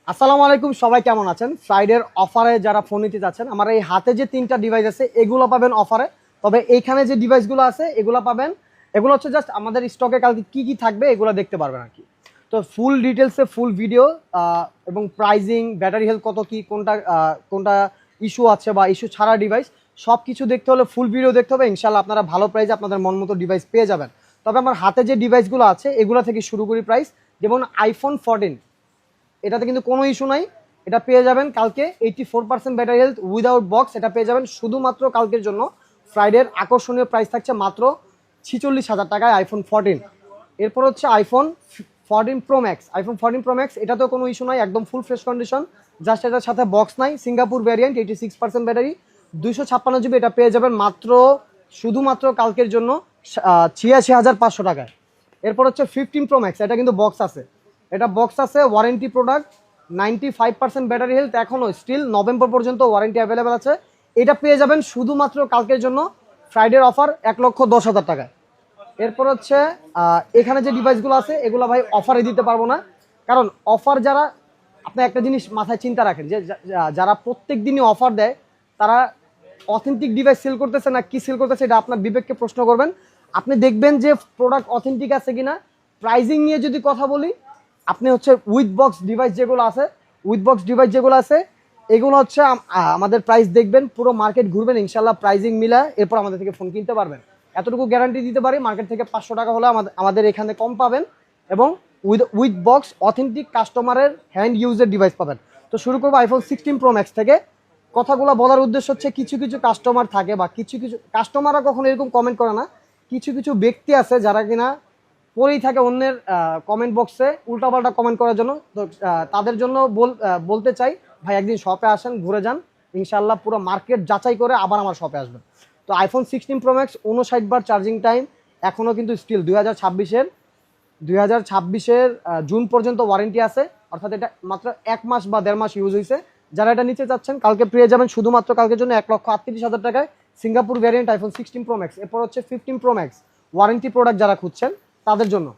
আসসালামু আলাইকুম, সবাই কেমন আছেন? ফ্রাইডের অফারে যারা ফোন নিতে যাচ্ছেন, আমার এই হাতে যে তিনটা ডিভাইস আছে এগুলো পাবেন অফারে। তবে এইখানে যে ডিভাইসগুলো আছে এগুলো পাবেন, এগুলো হচ্ছে জাস্ট আমাদের স্টকে কালকে কি কি থাকবে এগুলো দেখতে পারবেন আর কি। তো ফুল ডিটেলসে ফুল ভিডিও এবং প্রাইজিং, ব্যাটারি হেলথ কত কি, কোনটা কোনটা ইস্যু আছে বা ইস্যু ছাড়া ডিভাইস, সব কিছু দেখতে হলে ফুল ভিডিও দেখতে হবে। ইনশাল্লাহ আপনারা ভালো প্রাইসে আপনাদের মন মতো ডিভাইস পেয়ে যাবেন। তবে আমার হাতে যে ডিভাইসগুলো আছে এগুলো থেকে শুরু করি প্রাইস। যেমন আইফোন 14, এটাতে কিন্তু কোনো ইস্যু নাই, এটা পেয়ে যাবেন কালকে 84% ব্যাটারি হেলথ উইদাউট বক্স। এটা পেয়ে যাবেন শুধুমাত্র কালকের জন্য। ফ্রাইডের আকর্ষণীয় প্রাইস থাকছে মাত্র 46,000 টাকায় আইফোন 14। এরপর হচ্ছে iPhone 14 pro max. IPhone 14 pro max এটাতেও কোনো ইস্যু নাই, একদম ফুল ফ্রেশ কন্ডিশন, জাস্ট এটার সাথে বক্স নাই। Singapore variant, 86% battery, 256 GB. এটা পেয়ে যাবেন মাত্র শুধুমাত্র কালকের জন্য 86,500 টাকায়। এরপর হচ্ছে 15 প্রো ম্যাক্স, এটা কিন্তু বক্স আছে, এটা বক্স আছে, ওয়ারেন্টি প্রোডাক্ট, 95% ব্যাটারি হেলথ, এখনো স্টিল নভেম্বর পর্যন্ত ওয়ারেন্টি অ্যাভেলেবেল আছে। এটা পেয়ে যাবেন শুধুমাত্র কালকের জন্য ফ্রাইডের অফার 1,10,000 টাকায়। এরপর হচ্ছে এখানে যে ডিভাইসগুলো আছে এগুলো ভাই অফারে দিতে পারবো না, কারণ অফার যারা, আপনি একটা জিনিস মাথায় চিন্তা রাখেন যে যারা প্রত্যেক দিনই অফার দেয় তারা অথেন্টিক ডিভাইস সেল করতেছে না কি সেল করতেছে, এটা আপনার বিবেককে প্রশ্ন করবেন। আপনি দেখবেন যে প্রোডাক্ট অথেন্টিক আছে কিনা। প্রাইজিং নিয়ে যদি কথা বলি, আপনি হচ্ছে উইথ বক্স ডিভাইস যেগুলো আছে, এগুলো হচ্ছে আমাদের প্রাইস দেখবেন, পুরো মার্কেট ঘুরবেন, ইনশাল্লাহ প্রাইজিং মিলা এরপর আমাদের থেকে ফোন কিনতে পারবেন। এতটুকু গ্যারান্টি দিতে পারি, মার্কেট থেকে 500 টাকা হলে আমাদের এখানে কম পাবেন এবং উইথ বক্স অথেন্টিক কাস্টমারের হ্যান্ড ইউজের ডিভাইস পাবেন। তো শুরু করবো আইফোন 16 প্রো ম্যাক্স থেকে। কথাগুলো বলার উদ্দেশ্য হচ্ছে, কিছু কিছু কাস্টমার থাকে বা কিছু কিছু কাস্টমাররা কখনো এরকম কমেন্ট করে না, কিছু কিছু ব্যক্তি আছে যারা কিনা পড়েই থাকে অন্যের কমেন্ট বক্সে উল্টাপাল্টা কমেন্ট করার জন্য। তো তাদের জন্য বলতে চাই, ভাই একদিন শপে আসেন, ঘুরে যান, ইনশাল্লাহ পুরো মার্কেট যাচাই করে আবার আমার শপে আসবেন। তো আইফোন 16 প্রো ম্যাক্স 59 বার চার্জিং টাইম, এখনও কিন্তু স্টিল 2026-এর জুন পর্যন্ত ওয়ারেন্টি আছে, অর্থাৎ এটা মাত্র 1 মাস বা 1.5 মাস ইউজ হয়েছে। যারা এটা নিতে চাচ্ছেন কালকে পেয়ে যাবেন শুধুমাত্র কালকের জন্য 1,38,000 টাকায় Singapore variant iPhone 16 pro max. এরপর হচ্ছে 15 প্রো ম্যাক্স, ওয়ারেন্টি প্রোডাক্ট যারা খুঁজছেন তাদের জন্য।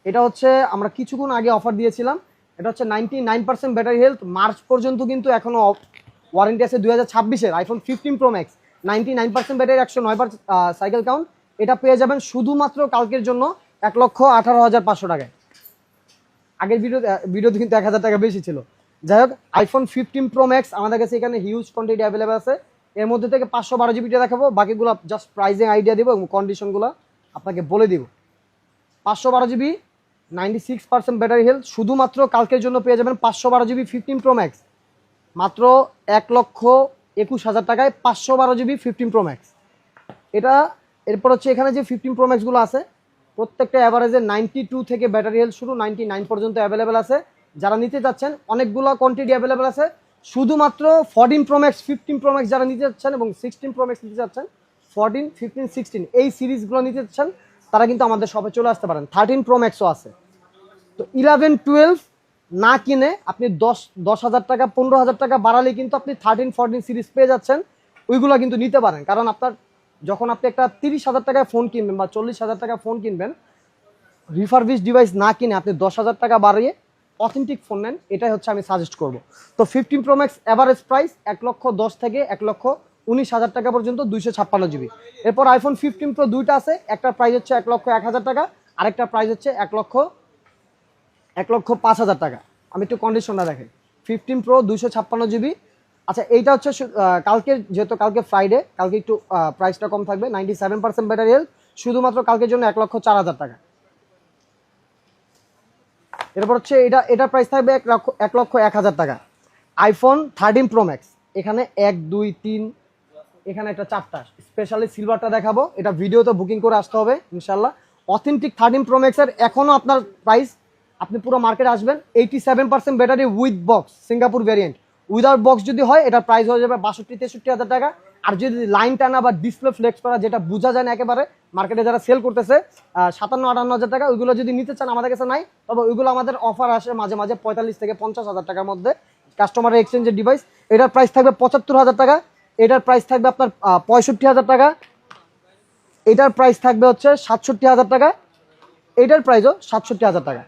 এটা হচ্ছে আমরা কিছুক্ষণ আগে অফার দিয়েছিলাম, এটা হচ্ছে 99% ব্যাটারি হেলথ, মার্চ পর্যন্ত কিন্তু এখনো ওয়ারেন্টি আছে। 2026-এর আইফোন 15 প্রো ম্যাক্স, 99% ব্যাটারি, 109 বার সাইকেল কাউন্ট। এটা পেয়ে যাবেন শুধুমাত্র কালকের জন্য 1,18,500 টাকায়। আগের ভিডিওতে কিন্তু 1,000 টাকা বেশি ছিল। যাই হোক, আইফোন 15 প্রো ম্যাক্স আমাদের কাছে এখানে হিউজ কোয়ান্টিটি অ্যাভেলেবেল আছে। এর মধ্যে থেকে 512 জিবিটা দেখাবো, বাকিগুলো জাস্ট প্রাইজিং আইডিয়া দিব এবং কন্ডিশনগুলো আপনাকে বলে দিব। 512 জিবি, 96% ব্যাটারি হেলথ, শুধুমাত্র কালকের জন্য পেয়ে যাবেন 512 জিবি 15 প্রো ম্যাক্স মাত্র 1,21,000 টাকায়। 512 জিবি 15 প্রো ম্যাক্স এটা। এরপর হচ্ছে এখানে যে 15 প্রো ম্যাক্সগুলো আছে প্রত্যেকটা অ্যাভারেজে 92 থেকে ব্যাটারি হেলথ শুরু 99 পর্যন্ত অ্যাভেলেবেল আছে। যারা নিতে চাচ্ছেন অনেকগুলো কোয়ান্টিটি অ্যাভেলেবেল আছে। শুধুমাত্র 14 প্রো ম্যাক্স, 15 প্রো ম্যাক্স যারা নিতে চাচ্ছেন এবং 16 প্রো ম্যাক্স নিতে চাচ্ছেন, 14, 15, 16 এই সিরিজগুলো নিতে চাচ্ছেন, তারা কিন্তু আমাদের শপে চলে আসতে পারেন। 13 প্রো ম্যাক্সও আছে। তো 11, 12 না কিনে আপনি 10,000 টাকা, 15,000 টাকা বাড়ালে কিন্তু আপনি 13, 14 সিরিজ পেয়ে যাচ্ছেন, ওইগুলো কিন্তু নিতে পারেন। কারণ আপনার যখন আপনি একটা 30,000 টাকায় ফোন কিনবেন বা 40,000 টাকায় ফোন কিনবেন, রিফারবিশ ডিভাইস না কিনে আপনি 10,000 টাকা বাড়িয়ে অথেন্টিক ফোন নেন, এটাই হচ্ছে আমি সাজেস্ট করব। তো 15 প্রো ম্যাক্স অ্যাভারেজ প্রাইস 1,10,000 থেকে 1,19,000 টাকা পর্যন্ত, 256 জিবি। এরপর আইফোন 15 প্রো দুইটা আছে, একটা প্রাইস হচ্ছে 1,01,000 টাকা, আরেকটা প্রাইস হচ্ছে 1,05,000 টাকা। আমি একটু কন্ডিশনটা দেখেন। 15 প্রো 256 জিবি। আচ্ছা, এইটা হচ্ছে কালকে, যেহেতু কালকে ফ্রাইডে, কালকে একটু প্রাইসটা কম থাকবে। 97% ব্যাটারি হেলথ, শুধুমাত্র কালকের জন্য 1,04,000 টাকা। এরপর হচ্ছে এটার প্রাইস থাকবে 1,01,000 টাকা। আইফোন 13 প্রো ম্যাক্স, এখানে 1, 2, 3, এখানে একটা 4টা, স্পেশালি সিলভারটা দেখাবো, এটা ভিডিওতে বুকিং করে আসতে হবে ইনশাল্লাহ। অথেন্টিক 13 প্রো ম্যাক্সের এখনও আপনার প্রাইস, আপনি পুরো মার্কেটে আসবেন, 87% battery with box Singapore variant. Without box যদি হয় এটার প্রাইস হয়ে যাবে 62-63 হাজার টাকা। আর যদি লাইন টানা বা ডিসপ্লে ফ্লেক্স করা, যেটা বোঝা যায় না একেবারে, মার্কেটে যারা সেল করতেছে 57-58 হাজার টাকা, ওইগুলো যদি নিতে চান আমাদের কাছে নাই। তবে ওইগুলো আমাদের অফার আসে মাঝে মাঝে 45 থেকে 50 হাজার টাকার মধ্যে কাস্টমারের এক্সচেঞ্জের ডিভাইস। এটার প্রাইস থাকবে 75 হাজার টাকা, এটার প্রাইস থাকবে আপনার 65 হাজার টাকা, এটার প্রাইস থাকবে হচ্ছে 67 হাজার টাকা, এটার প্রাইসও 67 হাজার টাকা।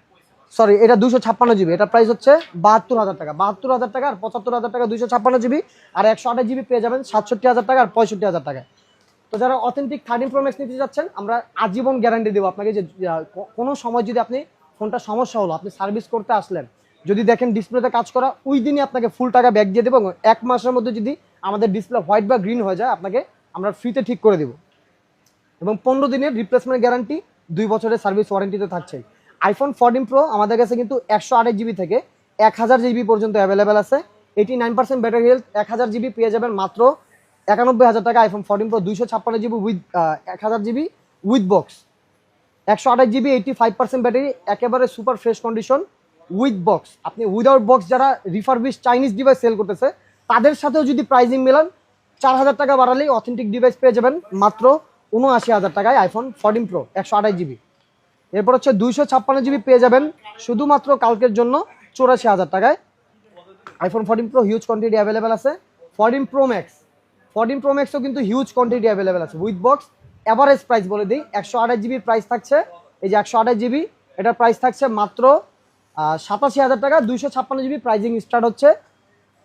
সরি এটা 256 জিবি, এটা প্রাইস হচ্ছে 72,000 টাকা। 72,000 টাকা আর 75,000 টাকা 256 জিবি, আর 128 জিবি পেয়ে যাবেন 67,000 টাকা আর 65,000 টাকা। তো যারা অথেন্টিক 13 প্রো ম্যাক্স নিতে যাচ্ছেন, আমরা আজীবন গ্যারান্টি দেবো আপনাকে যে কোনো সময় যদি আপনি ফোনটা সমস্যা হলো, আপনি সার্ভিস করতে আসলেন, যদি দেখেন ডিসপ্লেতে কাজ করা, ওই দিনই আপনাকে ফুল টাকা ব্যাক দিয়ে দেবো। 1 মাসের মধ্যে যদি আমাদের ডিসপ্লে হোয়াইট বা গ্রিন হয়ে যায়, আপনাকে আমরা ফ্রিতে ঠিক করে দেবো। এবং 15 দিনের রিপ্লেসমেন্ট গ্যারান্টি, 2 বছরের সার্ভিস ওয়ারেন্টিতে থাকছে। আইফোন 14 প্রো আমাদের কাছে কিন্তু 128 জিবি থেকে 1000 জিবি পর্যন্ত অ্যাভেলেবেল আছে। 89% ব্যাটারি হেলথ, 1000 জিবি পেয়ে যাবেন মাত্র 91,000 টাকা। IPhone 14 pro 256 GB with 1000 GB with box, 128 GB 85% battery, একেবারে super fresh condition with box. আপনি উইদাউট বক্স যারা রিফারবিশ চাইনিজ ডিভাইস সেল করতেছে, তাদের সাথেও যদি প্রাইজিং মেলান, 4,000 টাকা বাড়ালেই অথেন্টিক ডিভাইস পেয়ে যাবেন মাত্র 79,000 টাকায় আইফোন 14 প্রো 128 জিবি। এরপর হচ্ছে 256 জিবি পেয়ে যাবেন শুধুমাত্র কালকের জন্য 84,000 টাকায়। IPhone 14 pro huge quantity available আছে। 14 প্রো ম্যাক্স, 14 প্রো ম্যাক্সও কিন্তু হিউজ কোয়ান্টিটি অ্যাভেলেবেল আছে উইথ বক্স। অ্যাভারেজ প্রাইস বলে দিই, 128 জিবির প্রাইস থাকছে, এই যে 128 জিবি, এটার প্রাইস থাকছে মাত্র 87,000 টাকা। 256 জিবি প্রাইজিং স্টার্ট হচ্ছে,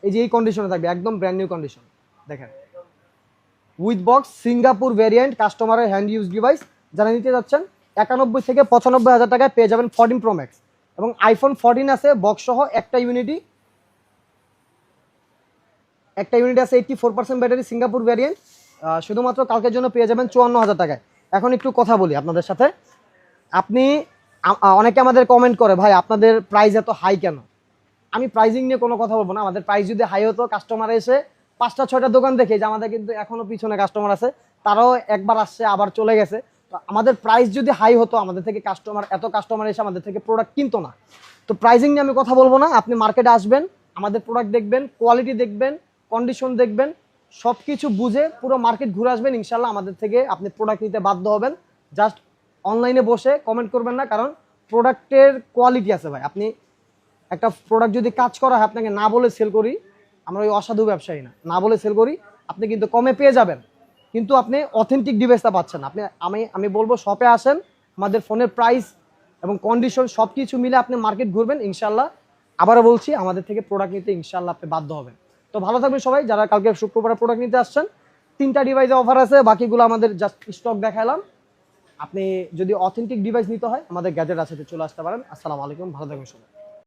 এই যে এই কন্ডিশনে থাকবে, একদম ব্র্যান্ড নিউ কন্ডিশন দেখেন, উইথ বক্স সিঙ্গাপুর ভ্যারিয়েন্ট, কাস্টমারের হ্যান্ড ইউজ ডিভাইস। যারা নিতে যাচ্ছেন 91 থেকে 95,000 টাকায় পেয়ে যাবেন 14 প্রো ম্যাক্স। এবং আইফোন 14 আছে বক্স সহ, একটা ইউনিট আছে, 84% ব্যাটারি, সিঙ্গাপুর ভ্যারিয়েন্ট, শুধুমাত্র কালকের জন্য পেয়ে যাবেন 54,000 টাকায়। এখন একটু কথা বলি আপনাদের সাথে। আপনি অনেকে আমাদের কমেন্ট করে, ভাই আপনাদের প্রাইস এত হাই কেন? আমি প্রাইজিং নিয়ে কোনো কথা বলবো না। আমাদের প্রাইস যদি হাই হতো, কাস্টমার এসে 5টা 6টা দোকান দেখে, যে আমাদের কিন্তু এখনো পিছনে কাস্টমার আছে, তারাও একবার আসছে আবার চলে গেছে। তো আমাদের প্রাইস যদি হাই হতো, আমাদের থেকে এত কাস্টমার এসে আমাদের থেকে প্রোডাক্ট কিনতো না। তো প্রাইজিং নিয়ে আমি কথা বলবো না। আপনি মার্কেটে আসবেন, আমাদের প্রোডাক্ট দেখবেন, কোয়ালিটি দেখবেন, কন্ডিশন দেখবেন, সব কিছু বুঝে পুরো মার্কেট ঘুরে আসবেন। ইনশাল্লাহ আমাদের থেকে আপনি প্রোডাক্ট নিতে বাধ্য হবেন। জাস্ট অনলাইনে বসে কমেন্ট করবেন না, কারণ প্রোডাক্টের কোয়ালিটি আছে ভাই। আপনি একটা প্রোডাক্ট যদি কাজ করা হয়, আপনাকে না বলে সেল করি, আমরা ওই অসাধু ব্যবসায়ী না, না বলে সেল করি, আপনি কিন্তু কমে পেয়ে যাবেন, কিন্তু আপনি অথেন্টিক ডিভাইসটা পাচ্ছেন। আপনি আমি বলবো শপে আসেন, আমাদের ফোনের প্রাইস এবং কন্ডিশন সব কিছু মিলে আপনি মার্কেট ঘুরবেন ইনশাল্লাহ। আবারও বলছি, আমাদের থেকে প্রোডাক্ট নিতে ইনশাল্লাহ আপনি বাধ্য হবেন। তো ভালো থাকবেন সবাই। যারা কালকে শুক্রবারে প্রোডাক্ট নিতে আসছেন, 3টা ডিভাইসে অফার আছে, বাকিগুলো আমাদের জাস্ট স্টক দেখালাম। আপনি যদি অথেন্টিক ডিভাইস নিতে হয়, আমাদের গ্যাজেট আছে, চলে আসতে পারেন। আসসালামু আলাইকুম, ভালো থাকবেন সবাই।